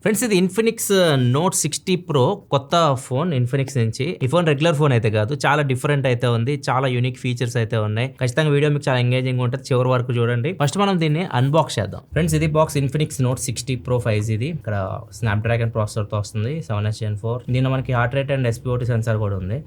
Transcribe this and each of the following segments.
Friends ఇది Infinix note 60 pro కొత్త phone Infinix నుంచి. ఈ ఫోన్ రెగ్యులర్ ఫోన్ అయితే కాదు, చాలా డిఫరెంట్ అయితే ఉంది, చాలా యూనిక్ ఫీచర్స్ అయితే ఉన్నాయి. ఖచ్చితంగా వీడియో మీకు చాలా ఎంగేజింగ్ ఉంటుంది, చివరి వరకు చూడండి. ఫస్ట్ మనం దీన్ని అన్బాక్స్ చేద్దాం. ఫ్రెండ్స్ ఇది box Infinix note 60 pro 5G ఇది. ఇక్కడ స్నాప్డ్రాగన్ ప్రాసెసర్ తో వస్తుంది, 7H Gen 4. దీనిలో మనకి heart rate and SpO2 censor కూడా ఉంది.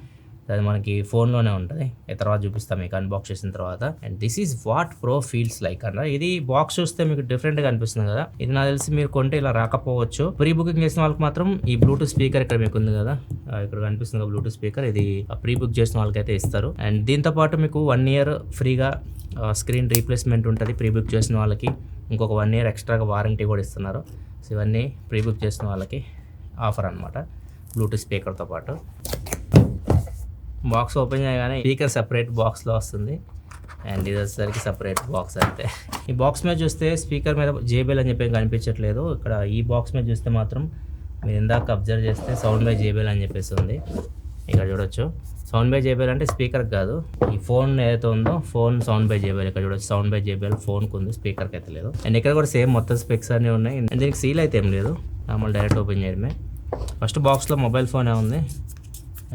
అది మనకి ఫోన్లోనే ఉంటుంది. తర్వాత చూపిస్తాం మీకు అన్బాక్స్ చేసిన తర్వాత. And this is what pro feels like అన్న. ఇది బాక్స్ చూస్తే మీకు డిఫరెంట్గా అనిపిస్తుంది కదా. ఇది నాకు తెలిసి మీరు కొంటే ఇలా రాకపోవచ్చు. ప్రీ బుకింగ్ చేసిన వాళ్ళకి మాత్రం ఈ బ్లూటూత్ స్పీకర్ ఇక్కడ మీకు ఉంది కదా, ఇక్కడ కనిపిస్తుంది బ్లూటూత్ స్పీకర్. ఇది ప్రీ బుక్ చేసిన వాళ్ళకైతే ఇస్తారు. అండ్ దీంతో పాటు మీకు 1 year ఫ్రీగా స్క్రీన్ రీప్లేస్మెంట్ ఉంటుంది ప్రీ బుక్ చేసిన వాళ్ళకి. ఇంకొక 1 year ఎక్స్ట్రాగా వారంటీ కూడా ఇస్తున్నారు. సో ఇవన్నీ ప్రీ బుక్ చేసిన వాళ్ళకి ఆఫర్ అనమాట, బ్లూటూత్ స్పీకర్తో పాటు. బాక్స్ ఓపెన్ చేయగానే స్పీకర్ సపరేట్ బాక్స్లో వస్తుంది, అండ్ ఇది వచ్చేసరికి సపరేట్ బాక్స్ అంతే. ఈ బాక్స్ మీద చూస్తే స్పీకర్ మీద JBL అని చెప్పి కనిపించట్లేదు. ఇక్కడ ఈ బాక్స్ మీద చూస్తే మాత్రం మీరు ఇందాక అబ్జర్వ్ చేస్తే సౌండ్ బై JBL అని చెప్పేసి ఉంది. ఇక్కడ చూడొచ్చు, సౌండ్ బై JBL అంటే స్పీకర్కి కాదు, ఈ ఫోన్ ఏదైతే ఉందో ఫోన్ సౌండ్ బై JBL. ఇక్కడ చూడొచ్చు సౌండ్ బై JBL ఫోన్కి ఉంది, స్పీకర్కి అయితే లేదు. అండ్ ఇక్కడ కూడా సేమ్ మొత్తం స్పెక్స్ అన్నీ ఉన్నాయి. అండ్ దీనికి సీల్ అయితే ఏం లేదు, నార్మల్ డైరెక్ట్ ఓపెన్ చేయడమే. ఫస్ట్ బాక్స్లో మొబైల్ ఫోనే ఉంది.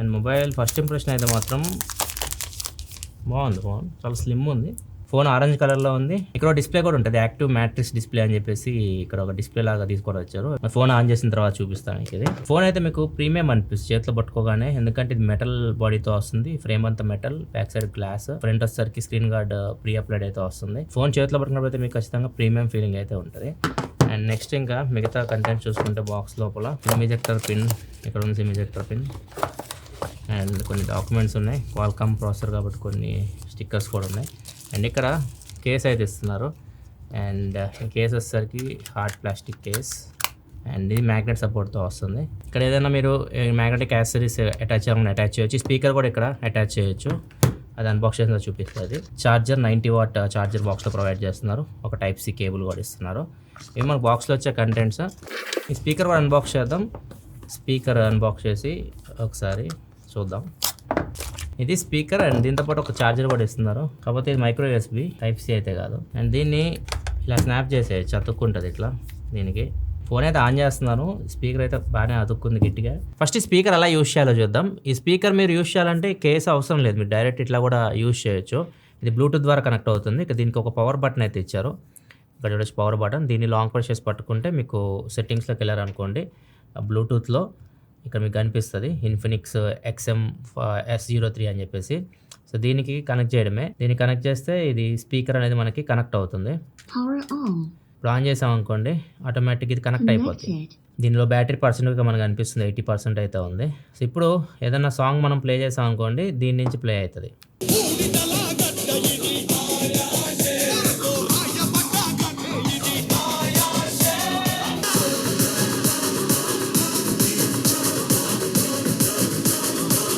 అండ్ మొబైల్ ఫస్ట్ ఇంప్రెషన్ అయితే మాత్రం బాగుంది. ఫోన్ చాలా స్లిమ్ ఉంది. ఫోన్ ఆరెంజ్ కలర్లో ఉంది. ఇక్కడ డిస్ప్లే కూడా ఉంటుంది, యాక్టివ్ మ్యాట్రిక్స్ డిస్ప్లే అని చెప్పేసి ఇక్కడ ఒక డిస్ప్లే లాగా తీసుకొని వచ్చారు. ఫోన్ ఆన్ చేసిన తర్వాత చూపిస్తాను. ఇది ఫోన్ అయితే మీకు ప్రీమియం అనిపిస్తుంది చేతిలో పట్టుకోగానే, ఎందుకంటే ఇది మెటల్ బాడీతో వస్తుంది. ఫ్రేమ్ అంతా metal, back side glass, front వచ్చేసరికి స్క్రీన్ గార్డ్ ప్రీ అప్లైడ్ అయితే వస్తుంది. ఫోన్ చేతిలో పట్టుకున్నప్పుడు మీకు ఖచ్చితంగా ప్రీమియం ఫీలింగ్ అయితే ఉంటుంది. అండ్ నెక్స్ట్ ఇంకా మిగతా కంటెంట్ చూసుకుంటే బాక్స్ లోపల సిమ్ ఎజెక్టర్ పిన్, ఇక్కడ ఉంది సిమ్ ఎజెక్టర్ పిన్. అండ్ కొన్ని డాక్యుమెంట్స్ ఉన్నాయి, క్వాల్కామ్ ప్రాసెసర్ కాబట్టి కొన్ని స్టిక్కర్స్ కూడా ఉన్నాయి. అండ్ ఇక్కడ కేస్ అయితే ఇస్తున్నారు. అండ్ కేస్ వచ్చేసరికి హార్డ్ ప్లాస్టిక్ కేస్, అండ్ ఇది మ్యాగ్నెట్ సపోర్ట్తో వస్తుంది. ఇక్కడ ఏదైనా మీరు మ్యాగ్నెటిక్ యాక్సెసరీస్ అటాచ్ చేయాలని అటాచ్ చేయొచ్చు. స్పీకర్ కూడా ఇక్కడ అటాచ్ చేయొచ్చు, అది అన్బాక్స్ చేసిన చూపిస్తుంది. చార్జర్ 90 watt చార్జర్ బాక్స్లో ప్రొవైడ్ చేస్తున్నారు. ఒక Type-C కేబుల్ కూడా ఇస్తున్నారు. ఇవి మనకు బాక్స్లో వచ్చే కంటెంట్స్. ఈ స్పీకర్ కూడా అన్బాక్స్ చేద్దాం. స్పీకర్ అన్బాక్స్ చేసి ఒకసారి చూద్దాం. ఇది స్పీకర్, అండ్ దీంతో పాటు ఒక ఛార్జర్ కూడా ఇస్తున్నారు. కాకపోతే ఇది మైక్రో USB Type-C అయితే కాదు. అండ్ దీన్ని ఇలా స్నాప్ చేసేయచ్చు, అతుక్కుంటుంది ఇట్లా. దీనికి ఫోన్ అయితే ఆన్ చేస్తున్నాను, స్పీకర్ అయితే బాగానే అతుక్కుంది గట్టిగా. ఫస్ట్ ఈ స్పీకర్ ఎలా యూజ్ చేయాలో చూద్దాం. ఈ స్పీకర్ మీరు యూజ్ చేయాలంటే కేస్ అవసరం లేదు, మీరు డైరెక్ట్ ఇట్లా కూడా యూజ్ చేయొచ్చు. ఇది బ్లూటూత్ ద్వారా కనెక్ట్ అవుతుంది. ఇక దీనికి ఒక పవర్ బటన్ అయితే ఇచ్చారు. ఇక్కడ చూడొచ్చు పవర్ బటన్. దీన్ని లాంగ్ ప్రెస్ చేసి పట్టుకుంటే మీకు సెట్టింగ్స్లోకి వెళ్ళారనుకోండి, బ్లూటూత్లో ఇక్కడ మీకు కనిపిస్తుంది ఇన్ఫినిక్స్ XM S03 అని చెప్పేసి. సో దీనికి కనెక్ట్ చేయడమే. దీన్ని కనెక్ట్ చేస్తే ఇది స్పీకర్ అనేది మనకి కనెక్ట్ అవుతుంది. ఇప్పుడు ఆన్ చేసాం అనుకోండి, ఆటోమేటిక్ ఇది కనెక్ట్ అయిపోతుంది. దీనిలో బ్యాటరీ పర్సెంట్గా మనకు అనిపిస్తుంది 80% అయితే ఉంది. సో ఇప్పుడు ఏదైనా సాంగ్ మనం ప్లే చేసాం అనుకోండి, దీని నుంచి ప్లే అవుతుంది.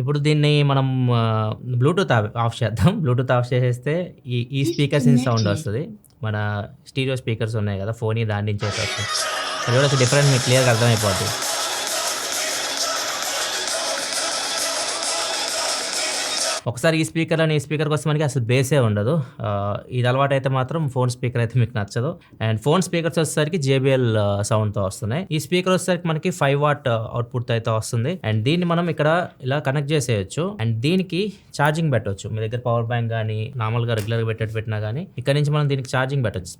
ఇప్పుడు దీన్ని మనం బ్లూటూత్ ఆఫ్ చేద్దాం. బ్లూటూత్ ఆఫ్ చేసేస్తే ఈ స్పీకర్స్ నుంచి సౌండ్ వస్తుంది. మన స్టీరియో స్పీకర్స్ ఉన్నాయి కదా ఫోన్, దాని నుంచి వస్తుంది. అది కూడా డిఫరెంట్ మీకు క్లియర్గా అర్థమైపోతుంది. ఒకసారి ఈ స్పీకర్ అని ఈ స్పీకర్కి వస్తే మనకి అసలు బేసే ఉండదు. ఇది అలవాటు అయితే మాత్రం ఫోన్ స్పీకర్ అయితే మీకు నచ్చదు. అండ్ ఫోన్ స్పీకర్స్ వచ్చేసరికి JBL సౌండ్తో వస్తున్నాయి. ఈ స్పీకర్ వచ్చేసరికి మనకి 5 watt అవుట్పుట్ అయితే వస్తుంది. అండ్ దీన్ని మనం ఇక్కడ ఇలా కనెక్ట్ చేసేయచ్చు. అండ్ దీనికి ఛార్జింగ్ పెట్టవచ్చు. మీ దగ్గర పవర్ బ్యాంక్ కానీ నార్మల్గా రెగ్యులర్గా పెట్టినా కానీ ఇక్కడ నుంచి మనం దీనికి ఛార్జింగ్ పెట్టవచ్చు.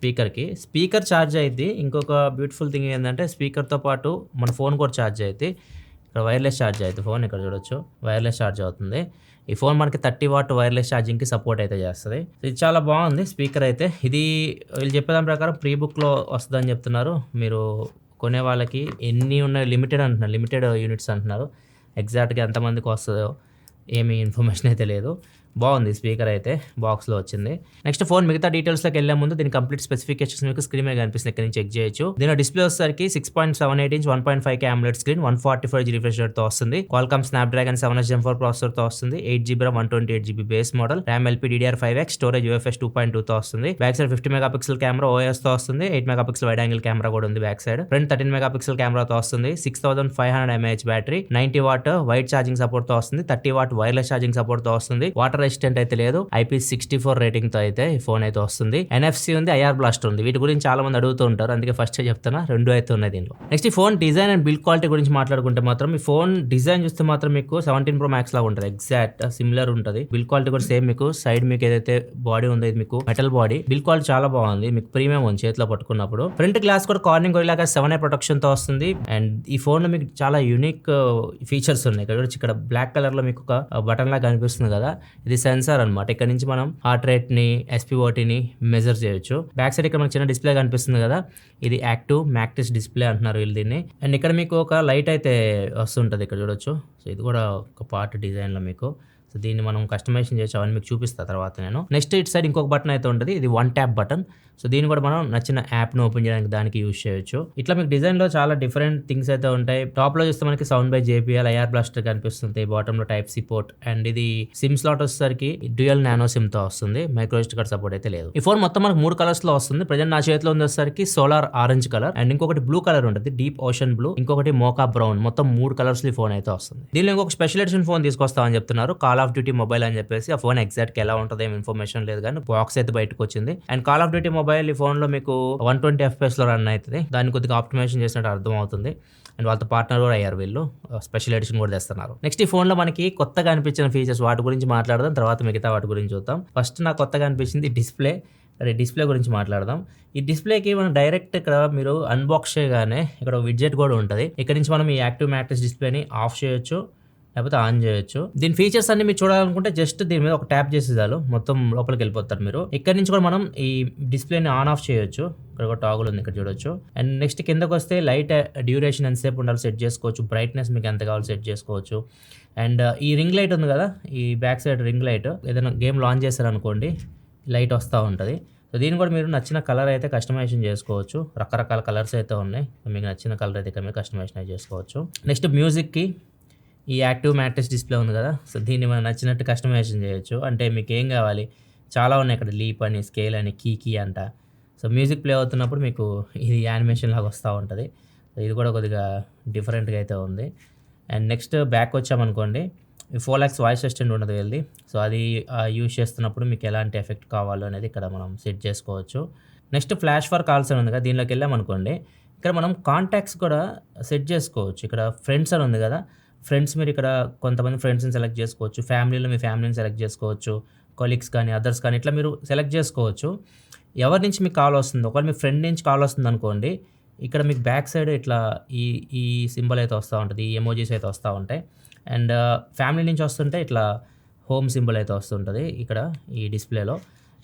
స్పీకర్ ఛార్జ్ అయింది. ఇంకొక బ్యూటిఫుల్ థింగ్ ఏంటంటే స్పీకర్తో పాటు మన ఫోన్ కూడా ఛార్జ్ అవుతుంది. ఇక్కడ వైర్లెస్ ఛార్జ్ అవుతుంది ఫోన్, ఇక్కడ చూడొచ్చు వైర్లెస్ ఛార్జ్ అవుతుంది. ఈ ఫోన్ మనకి 30 watt వైర్లెస్ ఛార్జింగ్కి సపోర్ట్ అయితే చేస్తుంది. ఇది చాలా బాగుంది స్పీకర్ అయితే. ఇది వీళ్ళు చెప్పేదాని ప్రకారం ప్రీ బుక్లో వస్తుందని చెప్తున్నారు. మీరు కొనే వాళ్ళకి ఎన్ని ఉన్నాయి లిమిటెడ్ యూనిట్స్ అంటున్నారు. ఎగ్జాక్ట్గా ఎంతమందికి వస్తుందో ఏమీ ఇన్ఫర్మేషన్ అయితే లేదు. బాగుంది స్పీకర్ అయితే, బాక్స్లో వచ్చింది. నెక్స్ట్ ఫోన్ మిగతా డీటెయిల్స్లోకి వెళ్ళే ముందు దీని కంప్లీట్ స్పెసిఫికేషన్స్ మీకు స్క్రీన్ మీద కనిపిస్తుంది, ఇక్కడ నుంచి చెక్ చేయొచ్చు. దీని డిస్ప్లే వచ్చేసరికి 6.78 inch 1.5K AMOLED screen, 144Hz refresh రేట్తో వస్తుంది. క్వాల్కామ్ స్నాప్డ్రాగన్ 7H Gen 4 ప్రాసెసర్తో వస్తుంది. 8GB RAM 128GB base model, RAM LPDDR5X, storage UFS 2.2తో వస్తుంది. Back side 50 MP camera OIS తో వస్తుంది. 8 MP వైడ్ యాంగిల్ కెమెరా కూడా ఉంది బ్యాక్ సైడ్. ఫ్రంట్ 13 MP కెమెరాతో వస్తుంది. 6500 mAh battery, 90 watt wide charging support తో వస్తుంది. 30 watt వైర్లెస్ ఛార్జింగ్ సపోర్ట్ తో వస్తుంది. వాటర్ వాటర్ రెసిస్టెంట్ అయితే లేదు. IP64 రేటింగ్ తో అయితే ఈ ఫోన్ అయితే వస్తుంది. NFC ఉంది, IR బ్లాస్టర్ ఉంది. వీటి గురించి చాలా మంది అడుగుతూ ఉంటారు, అందుకే ఫస్ట్ చెప్తున్నా, రెండు అయితే ఉన్నాయి దీనిలో. నెక్స్ట్ ఈ phone design and build quality గురించి మాట్లాడుకుంటే మాత్రం ఈ ఫోన్ డిజైన్ చూస్తే మాత్రం మీకు 17 Pro Max లాగా ఉంటుంది, ఎగ్జాక్ట్ సిమిలర్ ఉంటుంది. బిల్డ్ క్వాలిటీ కూడా సేమ్. మీకు సైడ్ మీకు ఏదైతే బాడీ ఉందో ఇది మీకు మెటల్ బాడీ. బిల్డ్ క్వాలిటీ చాలా బాగుంది, మీకు ప్రీమియం ఉంది చేతిలో పట్టుకున్నప్పుడు. ఫ్రంట్ గ్లాస్ కూడా Corning Gorilla glass 7i protection తో వస్తుంది. అండ్ ఈ ఫోన్ లో మీకు చాలా యూనిక్ ఫీచర్స్ ఉన్నాయి. ఇక్కడ బ్లాక్ కలర్ లో మీకు ఒక బటన్ లాగా కనిపిస్తుంది కదా, ఇది సెన్సార్ అనమాట. ఇక్కడ నుంచి మనం హార్ట్ రేట్ ని, SpO2 ని మెజర్ చేయొచ్చు. బ్యాక్ సైడ్ ఇక్కడ మనకి చిన్న డిస్ప్లే కనిపిస్తుంది కదా, ఇది యాక్టివ్ మ్యాక్టిస్ డిస్ప్లే అంటున్నారు వీళ్ళు దీన్ని. అండ్ ఇక్కడ మీకు ఒక లైట్ అయితే వస్తుంటది, ఇక్కడ చూడొచ్చు. సో ఇది కూడా ఒక పార్ట్ డిజైన్ లో మీకు. సో దీన్ని మనం కస్టమైజేషన్ చేయొచ్చు, అవన్నీ మీకు చూపిస్తా తర్వాత నేను. నెక్స్ట్ ఇటు సైడ్ ఇంకొక బటన్ అయితే ఉంటుంది, ఇది 1 ట్యాప్ బటన్. సో దీన్ని కూడా మనం నచ్చిన యాప్ను ఓపెన్ చేయడానికి దానికి యూజ్ చేయొచ్చు. ఇట్లా మీకు డిజైన్లో చాలా డిఫరెంట్ థింగ్స్ అయితే ఉంటాయి. టాప్లో చూస్తే మనకి sound by JBL IR blaster కనిపిస్తుంది, బాటంలో Type-C పోర్ట్. అండ్ ఇది సిమ్ స్లాట్ వచ్చేసరికి డ్యూయల్ నానో సిమ్తో వస్తుంది, మైక్రోఎస్డి కార్డ్ సపోర్ట్ అయితే లేదు. ఈ ఫోన్ మొత్తం మనకు 3 కలర్స్లో వస్తుంది. ప్రజెంట్ నా చేతిలో వచ్చేసరికి సోలార్ ఆరెంజ్ కలర్, అండ్ ఇంకొకటి బ్లూ కలర్ ఉంటుంది, డీప్ ఓషన్ బ్లూ, ఇంకొకటి మోకా బ్రౌన్. మొత్తం 3 కలర్స్ ఈ ఫోన్ అయితే వస్తుంది. దీనిలో ఇంకొక స్పెషల్ ఎడిషన్ ఫోన్ తీసుకొస్తామని చెప్తున్నారు, కాల్ ఆఫ్ డ్యూటీ మొబైల్ అని చెప్పేసి. ఆ ఫోన్ ఎగ్జాక్ట్ గా ఎలా ఉంటుంది ఏం ఇన్ఫర్మేషన్ లేదు, కానీ బాక్స్ అయితే బయటకు వచ్చింది. And call of duty mobile ఈ ఫోన్ లో మీకు 120 FPS లో రన్ అవుతుంది. దాన్ని కొద్దిగా ఆప్టిమైజేషన్ చేసినట్టు అర్థం అవుతుంది. అండ్ వాళ్ళతో పార్ట్నర్ కూడా అయ్యారు వీళ్ళు, స్పెషల్ ఎడిషన్ కూడా తెస్తున్నారు. నెక్స్ట్ ఈ ఫోన్ లో మనకి కొత్తగా అనిపించిన ఫీచర్స్, వాటి గురించి మాట్లాడదాం, తర్వాత మిగతా వాటి గురించి చూద్దాం. ఫస్ట్ నాకు కొత్తగా అనిపించింది డిస్ప్లే. డిస్ప్లే గురించి మాట్లాడదాం. ఈ డిస్ప్లేకి మనం డైరెక్ట్ ఇక్కడ మీరు అన్బాక్స్ చేయగానే ఇక్కడ విడ్జెట్ కూడా ఉంటుంది. ఇక్కడ నుంచి మనం ఈ యాక్టివ్ మ్యాట్రిక్స్ డిస్ప్లేని ఆఫ్ చేయొచ్చు, లేకపోతే ఆన్ చేయొచ్చు. దీని ఫీచర్స్ అన్ని మీరు చూడాలనుకుంటే జస్ట్ దీని మీద ఒక ట్యాప్ చేసి చాలు, మొత్తం లోపలికి వెళ్ళిపోతారు మీరు. ఇక్కడ నుంచి కూడా మనం ఈ డిస్ప్లేని ఆన్ ఆఫ్ చేయొచ్చు. ఇక్కడ ఒక టాగుల్ ఉంది, ఇక్కడ చూడొచ్చు. అండ్ నెక్స్ట్ కిందకు వస్తే లైట్ డ్యూరేషన్ ఎంతసేపు ఉండాలి సెట్ చేసుకోవచ్చు, బ్రైట్నెస్ మీకు ఎంత కావాలి సెట్ చేసుకోవచ్చు. అండ్ ఈ రింగ్ లైట్ ఉంది కదా, ఈ బ్యాక్ సైడ్ రింగ్ లైట్, ఏదైనా గేమ్ లాంచ్ చేశారనుకోండి లైట్ వస్తూ ఉంటుంది. సో దీన్ని కూడా మీరు నచ్చిన కలర్ అయితే కస్టమైజేషన్ చేసుకోవచ్చు. రకరకాల కలర్స్ అయితే ఉన్నాయి, మీకు నచ్చిన కలర్ అయితే ఇక్కడ మీరు కస్టమైజేషన్ చేసుకోవచ్చు. నెక్స్ట్ మ్యూజిక్కి ఈ యాక్టివ్ మ్యాట్రిక్స్ డిస్ప్లే ఉంది కదా, సో దీన్ని మనం నచ్చినట్టు కస్టమైజేషన్ చేయొచ్చు. అంటే మీకు ఏం కావాలి, చాలా ఉన్నాయి ఇక్కడ, లీప్ అని, స్కేల్ అని, కీ అంట. సో మ్యూజిక్ ప్లే అవుతున్నప్పుడు మీకు ఇది యానిమేషన్ లాగా వస్తూ ఉంటుంది. సో ఇది కూడా కొద్దిగా డిఫరెంట్గా అయితే ఉంది. అండ్ నెక్స్ట్ బ్యాక్ వచ్చామనుకోండి, ఈ 4 lakhs వాయిస్ అసిస్టెంట్ ఉండదు వెళ్ళి. సో అది యూజ్ చేస్తున్నప్పుడు మీకు ఎలాంటి ఎఫెక్ట్ కావాలో అనేది ఇక్కడ మనం సెట్ చేసుకోవచ్చు. నెక్స్ట్ ఫ్లాష్ ఫర్ కాల్స్ అని ఉంది కదా, దీనిలోకి వెళ్ళామనుకోండి, ఇక్కడ మనం కాంటాక్ట్స్ కూడా సెట్ చేసుకోవచ్చు. ఇక్కడ ఫ్రెండ్స్ అని ఉంది కదా, ఫ్రెండ్స్ మీరు ఇక్కడ కొంతమంది ఫ్రెండ్స్ని సెలెక్ట్ చేసుకోవచ్చు. ఫ్యామిలీలో మీ ఫ్యామిలీని సెలెక్ట్ చేసుకోవచ్చు, కొలీగ్స్ కానీ అదర్స్ కానీ ఇట్లా మీరు సెలెక్ట్ చేసుకోవచ్చు. ఎవరి నుంచి మీకు కాల్ వస్తుంది, ఒకవేళ మీ ఫ్రెండ్ నుంచి కాల్ వస్తుంది అనుకోండి, ఇక్కడ మీకు బ్యాక్ సైడ్ ఇట్లా ఈ సింబల్ అయితే వస్తూ ఉంటుంది, ఈ ఎమోజీస్ అయితే వస్తూ ఉంటాయి. అండ్ ఫ్యామిలీ నుంచి వస్తుంటే ఇట్లా హోమ్ సింబల్ అయితే వస్తుంటుంది ఇక్కడ ఈ డిస్ప్లేలో.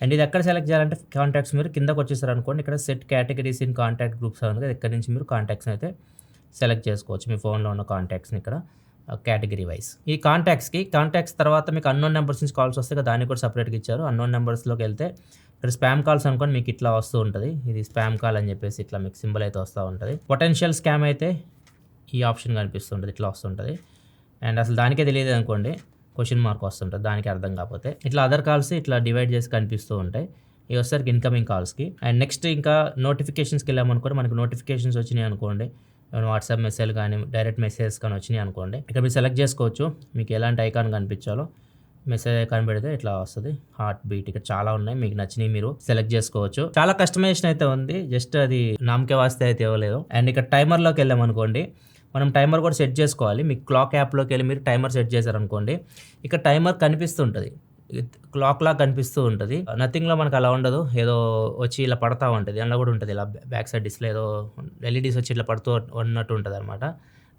అండ్ ఇది ఎక్కడ సెలెక్ట్ చేయాలంటే కాంటాక్ట్స్ మీరు కిందకు వచ్చేసారు అనుకోండి, ఇక్కడ set categories in contact groups ఉంది కదా, ఇక్కడ నుంచి మీరు కాంటాక్ట్స్ని అయితే సెలెక్ట్ చేసుకోవచ్చు. మీ ఫోన్లో ఉన్న కాంటాక్ట్స్ని ఇక్కడ కేటగిరీ వైజ్. ఈ కాంటాక్ట్స్ తర్వాత మీకు అన్నోన్ నెంబర్స్ నుంచి కాల్స్ వస్తే దాన్ని కూడా సపరేట్గా ఇచ్చారు. అన్నోన్ నెంబర్స్లోకి వెళ్తే ఇక్కడ స్పామ్ కాల్స్ అనుకోండి, మీకు ఇట్లా వస్తూ ఉంటుంది, ఇది స్పామ్ కాల్ అని చెప్పేసి ఇట్లా మీకు సింబల్ అయితే వస్తూ ఉంటుంది. పొటెన్షియల్ స్కామ్ అయితే ఈ ఆప్షన్ కనిపిస్తుంటుంది, ఇట్లా వస్తుంటుంది. అండ్ అసలు దానికే తెలియదు అనుకోండి, క్వశ్చన్ మార్క్ వస్తుంటుంది, దానికి అర్థం కాకపోతే. ఇట్లా అదర్ కాల్స్ ఇట్లా డివైడ్ చేసి కనిపిస్తూ ఉంటాయి. ఇవి వచ్చేసరికి ఇన్కమింగ్ కాల్స్కి. అండ్ నెక్స్ట్ ఇంకా నోటిఫికేషన్స్కి వెళ్ళామనుకోండి, మనకి నోటిఫికేషన్స్ వచ్చినాయి అనుకోండి, వాట్సాప్ మెసేజ్ కానీ డైరెక్ట్ మెసేజెస్ కానీ వచ్చినాయి అనుకోండి, ఇక్కడ మీరు సెలెక్ట్ చేసుకోవచ్చు మీకు ఎలాంటి ఐకాన్ కనిపించాలో. మెసేజ్ ఐకాన్ పెడితే ఇట్లా వస్తుంది, హార్ట్ బీట్, ఇక్కడ చాలా ఉన్నాయి, మీకు నచ్చినవి మీరు సెలెక్ట్ చేసుకోవచ్చు. చాలా కస్టమైజేషన్ అయితే ఉంది, జస్ట్ అది నామకే వాస్తే అయితే ఇవ్వలేదు. అండ్ ఇక్కడ టైమర్లోకి వెళ్ళామనుకోండి, మనం టైమర్ కూడా సెట్ చేసుకోవాలి. మీకు క్లాక్ యాప్లోకి వెళ్ళి మీరు టైమర్ సెట్ చేశారనుకోండి, ఇక్కడ టైమర్ కనిపిస్తుంటుంది, క్లాక్ లాగా కనిపిస్తూ ఉంటుంది. నథింగ్లో మనకు అలా ఉండదు, ఏదో వచ్చి ఇలా పడతా ఉంటుంది, అందులో కూడా ఉంటుంది ఇలా బ్యాక్ సైడ్ డిస్ప్లే ఏదో LEDs వచ్చి ఇట్లా పడుతూ ఉన్నట్టు ఉంటుంది అనమాట.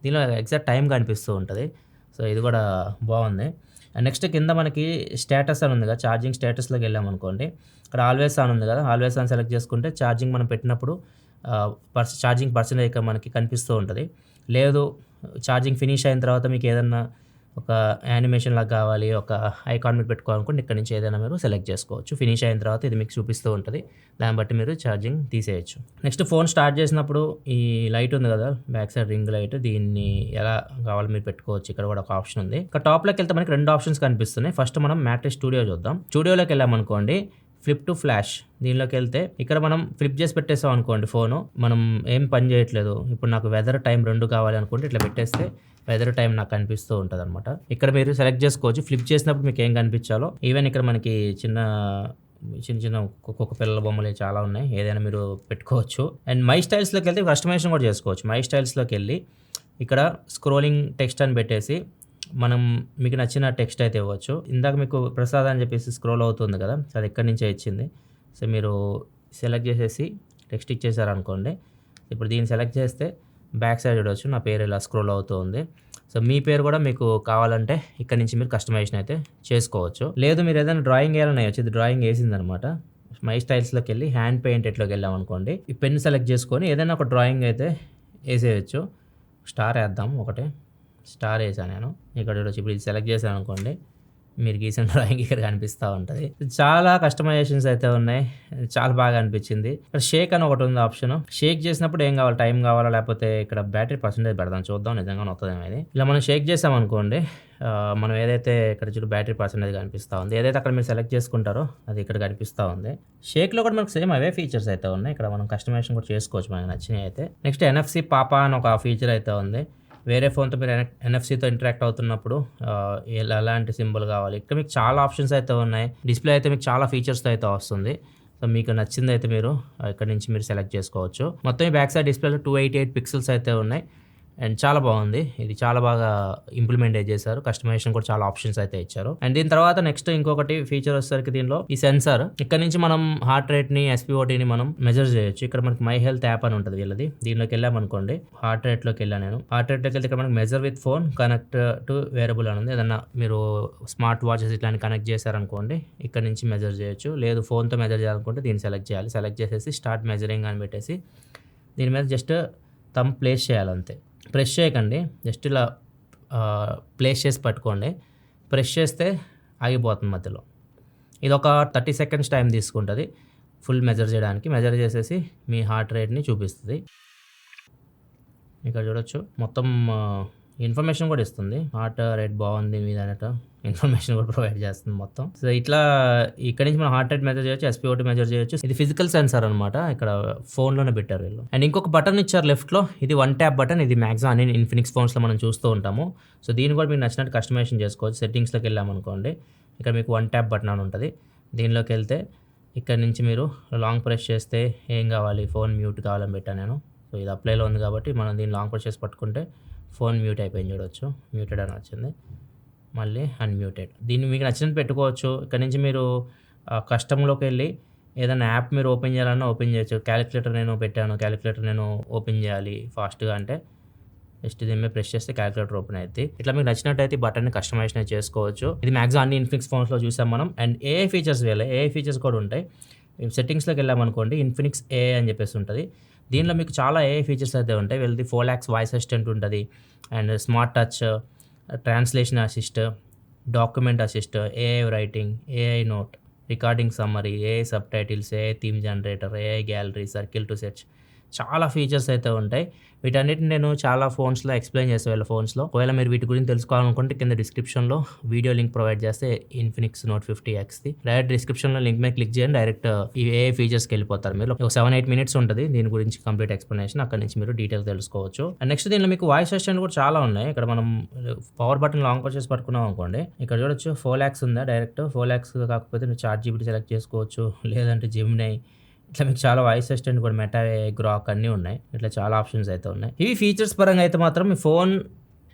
దీనిలో ఎగ్జాక్ట్ టైం కనిపిస్తూ ఉంటుంది. సో ఇది కూడా బాగుంది. అండ్ నెక్స్ట్ కింద మనకి స్టేటస్ అని ఉంది కదా, ఛార్జింగ్ స్టేటస్లోకి వెళ్ళామనుకోండి, ఇక్కడ ఆల్వేస్ ఆన్ ఉంది కదా, ఆల్వేస్ ఆన్ సెలెక్ట్ చేసుకుంటే ఛార్జింగ్ మనం పెట్టినప్పుడు ఛార్జింగ్ పర్సెంటేజ్ మనకి కనిపిస్తూ ఉంటుంది. లేదు ఛార్జింగ్ ఫినిష్ అయిన తర్వాత మీకు ఏదన్నా ఒక యానిమేషన్ లాగా కావాలి, ఒక ఐకాన్ మీరు పెట్టుకోవాలనుకోండి, ఇక్కడ నుంచి ఏదైనా మీరు సెలెక్ట్ చేసుకోవచ్చు. ఫినిష్ అయిన తర్వాత ఇది మీకు చూపిస్తూ ఉంటుంది, దాన్ని బట్టి మీరు ఛార్జింగ్ తీసేయచ్చు. నెక్స్ట్ ఫోన్ స్టార్ట్ చేసినప్పుడు ఈ లైట్ ఉంది కదా, బ్యాక్ సైడ్ రింగ్ లైట్, దీన్ని ఎలా కావాలి మీరు పెట్టుకోవచ్చు. ఇక్కడ కూడా ఒక ఆప్షన్ ఉంది. ఇక్కడ టాప్లోకి వెళ్తే మనకి 2 ఆప్షన్స్ కనిపిస్తున్నాయి. ఫస్ట్ మనం మ్యాట్రిక్స్ స్టూడియో చూద్దాం. స్టూడియోలోకి వెళ్ళామనుకోండి, ఫ్లిప్ టు ఫ్లాష్ దీనిలోకి వెళ్తే ఇక్కడ మనం ఫ్లిప్ చేసి పెట్టేస్తాం అనుకోండి ఫోను, మనం ఏం పని చేయట్లేదు, ఇప్పుడు నాకు వెదర్ టైం 2 కావాలి అనుకుంటే ఇట్లా పెట్టేస్తే వెదర్ టైం నాకు కనిపిస్తూ ఉంటుంది అనమాట. ఇక్కడ మీరు సెలెక్ట్ చేసుకోవచ్చు ఫ్లిప్ చేసినప్పుడు మీకు ఏం కనిపించాలో. ఈవెన్ ఇక్కడ మనకి చిన్న చిన్న కుక్క పిల్లల బొమ్మలు చాలా ఉన్నాయి, ఏదైనా మీరు పెట్టుకోవచ్చు. అండ్ మై స్టైల్స్లోకి వెళ్తే కస్టమైజేషన్ కూడా చేసుకోవచ్చు. మై స్టైల్స్లోకి వెళ్ళి ఇక్కడ స్క్రోలింగ్ టెక్స్ట్ అని పెట్టేసి మనం మీకు నచ్చిన టెక్స్ట్ అయితే ఇవ్వచ్చు. ఇందాక మీకు ప్రసాద్ అని చెప్పేసి స్క్రోల్ అవుతుంది కదా, అది ఎక్కడి నుంచే ఇచ్చింది. సో మీరు సెలెక్ట్ చేసేసి టెక్స్ట్ ఇచ్చేసారనుకోండి, ఇప్పుడు దీన్ని సెలెక్ట్ చేస్తే బ్యాక్ సైడ్ చూడవచ్చు నా పేరు ఇలా స్క్రోల్ అవుతూ ఉంది. సో మీ పేరు కూడా మీకు కావాలంటే ఇక్కడ నుంచి మీరు కస్టమైజేషన్ అయితే చేసుకోవచ్చు. లేదు మీరు ఏదైనా డ్రాయింగ్ వేయాలని వచ్చేది, డ్రాయింగ్ వేసిందనమాట. మై స్టైల్స్లోకి వెళ్ళి హ్యాండ్ పెయింటెడ్లోకి వెళ్ళామనుకోండి, ఈ పెన్ సెలెక్ట్ చేసుకొని ఏదైనా ఒక డ్రాయింగ్ అయితే వేసేయచ్చు. స్టార్ వేద్దాం, ఒకటే స్టార్ వేసాను నేను. ఇక్కడ చూడవచ్చు, ఇప్పుడు ఇది సెలెక్ట్ చేశాను అనుకోండి, మీరు గీసిన డ్రాయింగ్ ఇక్కడ కనిపిస్తూ ఉంటుంది. చాలా కస్టమైజేషన్స్ అయితే ఉన్నాయి, చాలా బాగా అనిపించింది. ఇక్కడ షేక్ అని ఒకటి ఉంది ఆప్షన్. షేక్ చేసినప్పుడు ఏం కావాలి, టైం కావాలా లేకపోతే ఇక్కడ బ్యాటరీ పర్సెంటేజ్ పెడదాం, చూద్దాం నిజంగా వస్తుందేమో ఇది. ఇలా మనం షేక్ చేసాం అనుకోండి, మనం ఏదైతే ఇక్కడ చూడు బ్యాటరీ పర్సెంటేజ్ కనిపిస్తూ ఉంది, ఏదైతే అక్కడ మీరు సెలెక్ట్ చేసుకుంటారో అది ఇక్కడ కనిపిస్తూ ఉంది. షేక్లో కూడా మనకు సేమ్ అవే ఫీచర్స్ అయితే ఉన్నాయి. ఇక్కడ మనం కస్టమైజేషన్ కూడా చేసుకోవచ్చు మనకు నచ్చినవి అయితే. నెక్స్ట్ NFC పాపా అని ఒక ఫీచర్ అయితే ఉంది. వేరే ఫోన్తో మీరు NFC-తో ఇంటరాక్ట్ అవుతున్నప్పుడు ఎలాంటి సింబల్ కావాలి, ఇక్కడ మీకు చాలా ఆప్షన్స్ అయితే ఉన్నాయి. డిస్ప్లే అయితే మీకు చాలా ఫీచర్స్తో అయితే వస్తుంది. సో మీకు నచ్చింది అయితే మీరు ఇక్కడ నుంచి మీరు సెలెక్ట్ చేసుకోవచ్చు. మొత్తం ఈ బ్యాక్ సైడ్ డిస్ప్లేలో 288 పిక్సెల్స్ అయితే ఉన్నాయి. అండ్ చాలా బాగుంది, ఇది చాలా బాగా ఇంప్లిమెంట్ చేశారు. కస్టమైజేషన్ కూడా చాలా ఆప్షన్స్ అయితే ఇచ్చారు. అండ్ దీని తర్వాత నెక్స్ట్ ఇంకొకటి ఫీచర్ వచ్చేసరికి దీనిలో ఈ సెన్సార్, ఇక్కడ నుంచి మనం హార్ట్ రేట్ని SpO2ని మనం మెజర్ చేయొచ్చు. ఇక్కడ మనకి మై హెల్త్ యాప్ అని ఉంటుంది వీళ్ళది, దీనిలోకి వెళ్ళామనుకోండి, హార్ట్ రేట్లోకి వెళ్ళాను నేను. హార్ట్ రేట్లోకి వెళ్తే ఇక్కడ మనకి measure with phone connect to wearable అని ఉంది. ఏదన్నా మీరు స్మార్ట్ వాచెస్ ఇట్లా కనెక్ట్ చేశారనుకోండి, ఇక్కడ నుంచి మెజర్ చేయొచ్చు. లేదు ఫోన్తో మెజర్ చేయాలనుకుంటే దీన్ని సెలెక్ట్ చేయాలి. సెలెక్ట్ చేసేసి స్టార్ట్ మెజరింగ్ అని పెట్టేసి దీని మీద జస్ట్ థంబ్ ప్లేస్ చేయాలంతే. ప్రెస్ చేయకండి, జస్ట్ ఇలా ప్లేస్ చేసి పట్టుకోండి. ప్రెస్ చేస్తే ఆగిపోతుంది మధ్యలో. ఇది ఒక 30 సెకండ్స్ టైం తీసుకుంటుంది ఫుల్ మెజర్ చేయడానికి. మెజర్ చేసేసి మీ హార్ట్ రేట్ని చూపిస్తుంది. ఇక్కడ చూడొచ్చు మొత్తం ఇన్ఫర్మేషన్ కూడా ఇస్తుంది, హార్ట్ రేట్ బాగుంది మీద అన్నట్టు ఇన్ఫర్మేషన్ కూడా ప్రొవైడ్ చేస్తుంది మొత్తం. సో ఇట్లా ఇక్కడ నుంచి మనం హార్ట్ రేట్ మెజర్ చేయొచ్చు, SpO2 మెజర్ చేయొచ్చు. ఇది ఫిజికల్ సెన్సార్ అనమాట, ఇక్కడ ఫోన్లోనే పెట్టారు వీళ్ళు. అండ్ ఇంకొక బటన్ ఇచ్చారు లెఫ్ట్లో, ఇది 1 ట్యాప్ బటన్. ఇది మ్యాక్సిమం అన్ని ఇన్ఫినిక్స్ ఫోన్స్లో మనం చూస్తూ ఉంటాము. సో దీన్ని కూడా మీకు నచ్చినట్టు కస్టమైజేషన్ చేసుకోవచ్చు. సెట్టింగ్స్లోకి వెళ్ళామనుకోండి, ఇక్కడ మీకు 1 ట్యాప్ బటన్ అని ఉంటుంది. దీనిలోకి వెళ్తే ఇక్కడ నుంచి మీరు లాంగ్ ప్రెస్ చేస్తే ఏం కావాలి, ఫోన్ మ్యూట్ కావాలని పెట్టాను నేను. సో ఇది అప్లైలో ఉంది కాబట్టి మనం దీన్ని లాంగ్ ప్రెస్ చేసి పట్టుకుంటే ఫోన్ మ్యూట్ అయిపోయింది చూడవచ్చు, మ్యూటెడ్ అని వచ్చింది, మళ్ళీ అన్మ్యూటెడ్. దీన్ని మీకు నచ్చినట్టు పెట్టుకోవచ్చు. ఇక్కడ నుంచి మీరు కస్టమ్లోకి వెళ్ళి ఏదైనా యాప్ మీరు ఓపెన్ చేయాలన్నా ఓపెన్ చేయొచ్చు. క్యాలిక్యులేటర్ నేను పెట్టాను, క్యాలిక్యులేటర్ నేను ఓపెన్ చేయాలి ఫాస్ట్గా అంటే జస్ట్ దీని మీద ప్రెస్ చేస్తే క్యాలిక్యులేటర్ ఓపెన్ అవుతుంది. ఇట్లా మీకు నచ్చినట్టయితే బటన్ని కస్టమైజేషన్ చేసుకోవచ్చు. ఇది మ్యాక్సిమం అన్ని ఇన్ఫినిక్స్ ఫోన్స్లో చూసాం మనం. And AI features AI features కూడా ఉంటాయి. సెట్టింగ్స్లోకి వెళ్ళామనుకోండి, ఇన్ఫినిక్స్ AI అని చెప్పేసి ఉంటుంది. దీనిలో మీకు చాలా AI ఫీచర్స్ అయితే ఉంటాయి. వీళ్ళది 4 lakhs వాయిస్ అసిస్టెంట్ ఉంటుంది, and smart touch, translation assist, document assist, AI writing, AI note, recording summary, AI sub titles, AI theme generator, AI gallery, circle to search, చాలా ఫీచర్స్ అయితే ఉంటాయి. వీటన్నిటిని నేను చాలా ఫోన్స్లో ఎక్స్ప్లెయిన్ చేసే వాళ్ళ ఫోన్స్లో. ఒకవేళ మీరు వీటి గురించి తెలుసుకోవాలనుకుంటే కింద డిస్క్రిప్షన్లో వీడియో లింక్ ప్రొవైడ్ చేస్తే ఇన్ఫినిక్స్ Note 50Xది డైరెక్ట్ డిస్క్రిప్షన్లో లింక్ మీద క్లిక్ చేయండి, డైరెక్ట్ ఈ AI ఫీచర్స్కి వెళ్ళిపోతారు. మీరు ఒక 7-8 minutes ఉంటుంది దీని గురించి కంప్లీట్ ఎక్స్ప్లెనేషన్. అక్కడ నుంచి మీరు డీటెయిల్ తెలుసుకోవచ్చు. అండ్ నెక్స్ట్ దీనిలో మీకు వాయిస్ అసిస్టెంట్ కూడా చాలా ఉన్నాయి. ఇక్కడ మనం పవర్ బటన్ లాంగ్ ప్రెస్ చేసి పట్టుకున్నాం అనుకోండి, ఇక్కడ చూడొచ్చు 4 lakhs ఉందా, డైరెక్ట్ 4 lakhs కాకపోతే మీరు ChatGPT సెలెక్ట్ చేసుకోవచ్చు, లేదంటే Gemini. ఇట్లా మీకు చాలా వాయిస్ అసిస్టెంట్ కూడా మెటా, గ్రాక్ అన్నీ ఉన్నాయి. ఇట్లా చాలా ఆప్షన్స్ అయితే ఉన్నాయి. ఇవి ఫీచర్స్ పరంగా అయితే మాత్రం మీ ఫోన్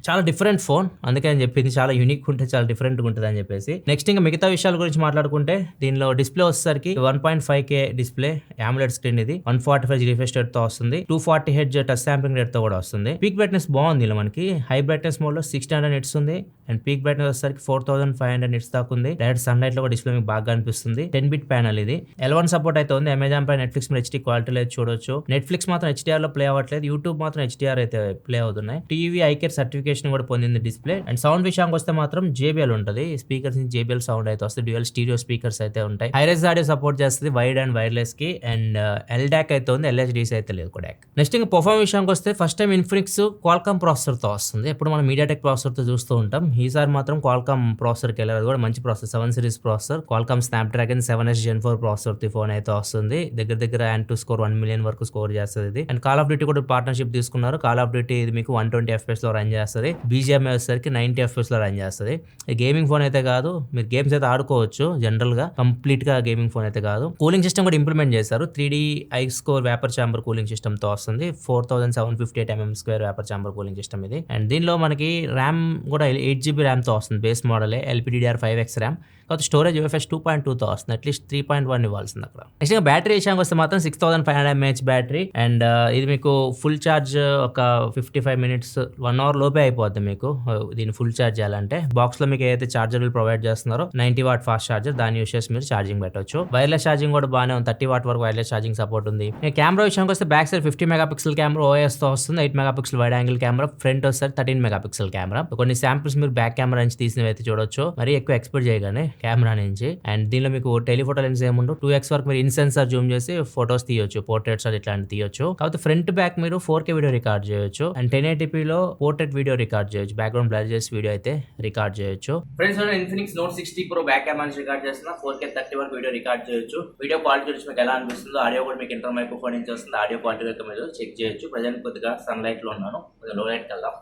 చాలా డిఫరెంట్ ఫోన్, అందుకే అని చెప్పింది చాలా యూనిక్ ఉంటే చాలా డిఫరెంట్గా ఉంటుంది అని చెప్పేసి. నెక్స్ట్ ఇంకా మిగతా విషయాల గురించి మాట్లాడుకుంటే దీనిలో డిస్ప్లే వచ్చేసరికి 1.5K డిస్ప్లే AMOLED స్క్రీన్, ఇది 145Hz రిఫ్రెష్ రేట్ తో వస్తుంది, 240Hz టచ్ శాంప్లింగ్ రేట్ తో కూడా వస్తుంది. పీక్ బ్రైట్నెస్ బాగుంది ఇలా మనకి. హై బ్రైట్నెస్ మోడ్ లో 600 nits ఉంది, అండ్ పీక్ బ్రైట్నెస్ వచ్చేసరికి 4500 nits దాకా ఉంది. డైరెక్ట్ సన్ లైట్ లో కూడా డిస్ప్లే మీకు బాగా అనిపిస్తుంది. 10-bit ప్యానల్ ఇది. L1 సపోర్ట్ అయితే ఉంది. అమెజాన్ పై నెట్ఫ్లిక్స్ మీద HD క్వాలిటీలో అయితే చూడొచ్చు. నెట్ఫ్లిక్స్ మాత్రం HDR లో ప్లే అవ్వట్లేదు, యూట్యూబ్ మాత్రం HDR అయితే ప్లే అవుతున్నాయి. టీవీ ఐకేర్ సర్టిఫికేషన్ సర్టిఫికేషన్ కూడా పొందింది డిస్ప్లే. అండ్ సౌండ్ విషయానికి వస్తే మాత్రం JBL ఉంటుంది. స్పీకర్స్ నుంచి JBL సౌండ్ అయితే వస్తుంది. డ్యూయల్ స్టీరియో స్పీకర్స్ అయితే ఉంటాయి. హైరైజ్ ఆడియో సపోర్ట్ చేస్తుంది వైడ్ అండ్ వైర్లెస్ కి. అండ్ LDAC అయితే ఉంది, LHDC అయితే లేదు కొడాక్. నెక్స్ట్ ఇంకా పర్ఫార్మెన్స్ విషయానికి వస్తే first time Infinix Qualcomm processor తో వస్తుంది. ఎప్పుడు మనం MediaTek ప్రాసెసర్ తో చూస్తూ ఉంటాం. ఈసారి మాత్రం Qualcomm ప్రాసెసర్ కి వెళ్ళారు. అది కూడా మంచి processor, 7 series processor, Qualcomm Snapdragon 7S Gen 4 processor తో ఫోన్ అయితే వస్తుంది. దగ్గర Antutu స్కోర్ 1 మిలియన్ వరకు స్కోర్ చేస్తుంది ఇది. అండ్ కాల్ ఆఫ్ డ్యూటీ కూడా పార్ట్నర్షిప్ తీసుకున్నారు. కాల్ ఆఫ్ డ్యూటీ ఇది మీకు 120 FPS లో రన్ చేస్తుంది. BGMI వచ్చేసరికి 90 FPS లో రన్ చేస్తుంది. గేమింగ్ ఫోన్ అయితే కాదు, మీరు గేమ్స్ అయితే ఆడుకోవచ్చు జనరల్ గా, కంప్లీట్ గా గేమింగ్ ఫోన్ అయితే కాదు. కూలింగ్ సిస్టమ్ కూడా ఇంప్లిమెంట్ చేశారు. 3D iScore vapour chamber cooling system తో వస్తుంది. 4758 mm² vapour chamber cooling system ఇది. అండ్ దీనిలో మనకి ర్యామ్ కూడా 8GB ర్యామ్ తో వస్తుంది. బేస్ మోడలే LPDDR5X ర్యామ్. కాబట్టి స్టోరేజ్ UFS 2.2 తో వస్తుంది. అట్లీస్ట్ 3.1 ఇవ్వాల్సింది అక్కడ. నెక్స్ట్ బ్యాటరీ విషయానికి వస్తే మాత్రం 6500 mAh బ్యాటరీ. అండ్ ఇది మీకు ఫుల్ ఛార్జ్ ఒక 55 మినిట్స్ 1 అవర్ లోపే అయిపోద్ది మీకు దీన్ని ఫుల్ ఛార్జ్ చేయాలంటే. బాక్స్ లో మీకు ఏదైతే చార్జర్లు ప్రొవైడ్ చేస్తున్నారో 90 వాట్ ఫాస్ట్ చార్జర్, దాన్ని యూస్ చేసి మీరు ఛార్జింగ్ పెట్టవచ్చు. వైర్లెస్ ఛార్జింగ్ కూడా బాగానే ఉంది. 30 వాట్ వరకు వైర్లెస్ ఛార్జింగ్ సపోర్ట్ ఉంది. కెమెరా విషయానికి వస్తే back side 50 megapixel camera OIS తో వస్తుంది. 8 megapixel wide angle camera. Front వస్తే 13 మెగాపిక్సెల్ కెమెరా. కొన్ని శాంపిల్స్ మీరు బ్యాక్ కెమెరా నుంచి తీసినవి అయితే చూడొచ్చు. మరి ఎక్కువ ఎక్స్పెక్ట్ చేయగానే కెమెరా నుంచి. అండ్ దీనిలో మీకు టెలిఫోటో లెన్స్ ఏముండవు. 2x వరకు మీరు ఇన్సెన్సార్ జూమ్ చేసి ఫోటోస్ తీయొచ్చు, పోర్ట్రేట్స్ ఇట్లాంటి తీయొచ్చు. కాబట్టి ఫ్రంట్ బ్యాక్ మీరు 4K వీడియో రికార్డ్ చేయొచ్చు. అండ్ 1080p లో పోర్ట్రేట్ వీడియో రికార్డ్ చేయొచ్చు. బ్యాక్గ్రౌండ్ బ్లర్ చేసి వీడియో అయితే రికార్డ్ చేయొచ్చు. Friends, Infinix Note 60 Pro back camera నుంచి రికార్డ్ చేస్తున్నా. 4K 30 వరకు వీడియో రికార్డ్ చేయొచ్చు. వీడియో క్వాలిటీ చూసి మీకు ఎలా అనిపిస్తుందో, ఆడియో కూడా మీకు ఇంటర్ మైక్రోఫోన్ నుంచి వస్తుంది. ఆడియో క్వాలిటీ అయితే మీరు చెక్ చేయొచ్చు. ప్రజెంట్ కొద్దిగా సన్ లైట్ లో ఉన్నాను, కొద్దిగా లో లైట్ వెళ్దాం.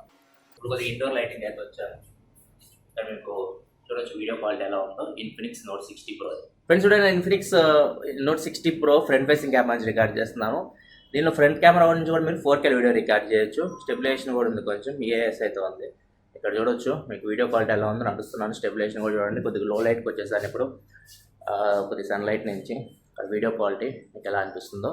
ఇప్పుడు కొద్దిగా ఇండోర్ లైటింగ్ అయితే వచ్చాను. మీకు చూడొచ్చు వీడియో క్వాలిటీ ఎలా ఉందో. Infinix Note 60 Pro. ఫ్రెండ్స్, చూడండి, Infinix Note 60 Pro front facing camera నుంచి రికార్డ్ చేస్తున్నాను. దీనిలో ఫ్రంట్ కెమెరా నుంచి కూడా మీరు 4K వీడియో రికార్డ్ చేయొచ్చు. స్టెబిలైజేషన్ కూడా ఉంది, కొంచెం EAS అయితే ఉంది. ఇక్కడ చూడొచ్చు మీకు వీడియో క్వాలిటీ ఎలా ఉందో అనిపిస్తున్నాను. స్టెబిలైజేషన్ కూడా చూడండి. కొద్దిగా లో లైట్కి వచ్చేసాను ఇప్పుడు, కొద్దిగా సన్లైట్ నుంచి. ఇక్కడ వీడియో క్వాలిటీ మీకు ఎలా అనిపిస్తుందో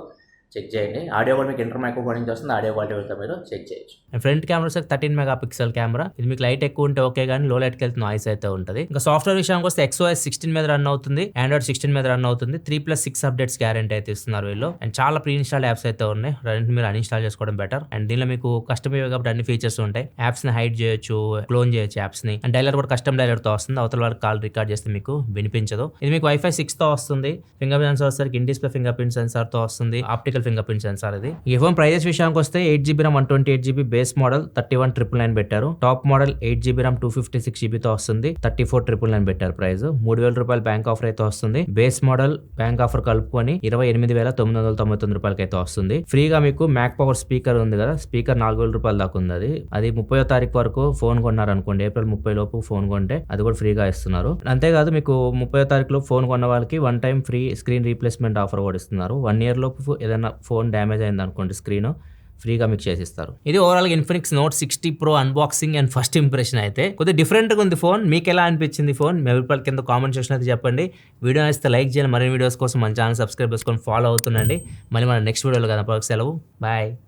చెక్ చేయండి. ఆడియో కూడా మీకు ఇంటర్ మైక్రోఫోన్ నుంచి వస్తుంది. ఆడియో క్వాలిటీ అయితే మీరు చెక్ చేయొచ్చు. Front camera 13 megapixel camera. ఇది మీకు లైట్ ఎక్కువ ఉంటే ఓకే, కానీ లో లైట్కి వెళ్తే నాయిస్ అయితే ఉంటుంది. ఇంకా సాఫ్ట్వేర్ విషయానికి వస్తే XOS 16 మీద రన్ అవుతుంది, Android 16 మీద రన్ అవుతుంది. 3+6 అప్డేట్స్ గ్యారెంటీ అయితే ఇస్తున్నారు వీళ్ళు. అండ్ చాలా ప్రీ ఇన్స్టాల్డ్ యాప్స్ అయితే ఉన్నాయి. రెండు మీరు అన్ఇన్స్టాల్ చేసుకోవడం బెటర్. అండ్ దీనిలో మీకు కస్టమ్ కాబట్టి అన్ని ఫీచర్స్ ఉంటాయి. యాప్స్ ని హైడ్ చేయొచ్చు, క్లోన్ చేయొచ్చు యాప్స్ ని. అండ్ డైలర్ కూడా కస్టమ్ డైలర్ తో వస్తుంది. అవతల వాళ్ళకి కాల్ రికార్డ్ చేస్తే మీకు వినిపించదు. ఇది మీకు Wi-Fi 6 తో వస్తుంది. Finger print censor, in display finger print censor తో వస్తుంది. Optical finger print censor. ఈ ఫోన్ ప్రైజెస్ విషయానికి వస్తే 8GB RAM 128GB base model 31,999 పెట్టారు. Top model 8GB RAM 256GB తో వస్తుంది. 34,999 పెట్టారు ప్రైస్. 3,000 రూపాయలు బ్యాంక్ ఆఫర్ అయితే వస్తుంది. బేస్ మోడల్ బ్యాంక్ ఆఫర్ కలుపుకొని 28,999 రూపాయలకి అయితే వస్తుంది. ఫ్రీగా మీకు మ్యాక్ పవర్ స్పీకర్ ఉంది కదా, స్పీకర్ 4,000 రూపాయలు దాకా ఉంది. అది 30వ తారీఖు వరకు ఫోన్ కొన్నారనుకోండి, ఏప్రిల్ 30 లోపు ఫోన్ కొంటే అది కూడా ఫ్రీగా ఇస్తున్నారు. అంతేకాదు మీకు 30వ తారీఖులో ఫోన్ కొన్న వాళ్ళకి 1 time free screen replacement offer కూడా ఇస్తున్నారు. 1 year లోపు ఏదైనా ఫోన్ డ్యామేజ్ అయింది అనుకోండి, స్క్రీన్ ఫ్రీగా మీకు చేసిస్తారు. ఇది overall Infinix Note 60 Pro unboxing and first impression అయితే. కొద్దిగా డిఫరెంట్గా ఉంది ఫోన్. మీకు ఎలా అనిపించింది ఫోన్? మీ అభిప్రాయాల కింద కామెంట్ సెక్షన్ అయితే చెప్పండి. వీడియో నచ్చితే లైక్ చేయండి. మరిన్ని వీడియోస్ కోసం మన ఛానల్ సబ్స్క్రైబ్ చేసుకొని ఫాలో అవుతుండండి. మళ్ళీ మన నెక్స్ట్ వీడియోలో కదా, సెలవు, బాయ్.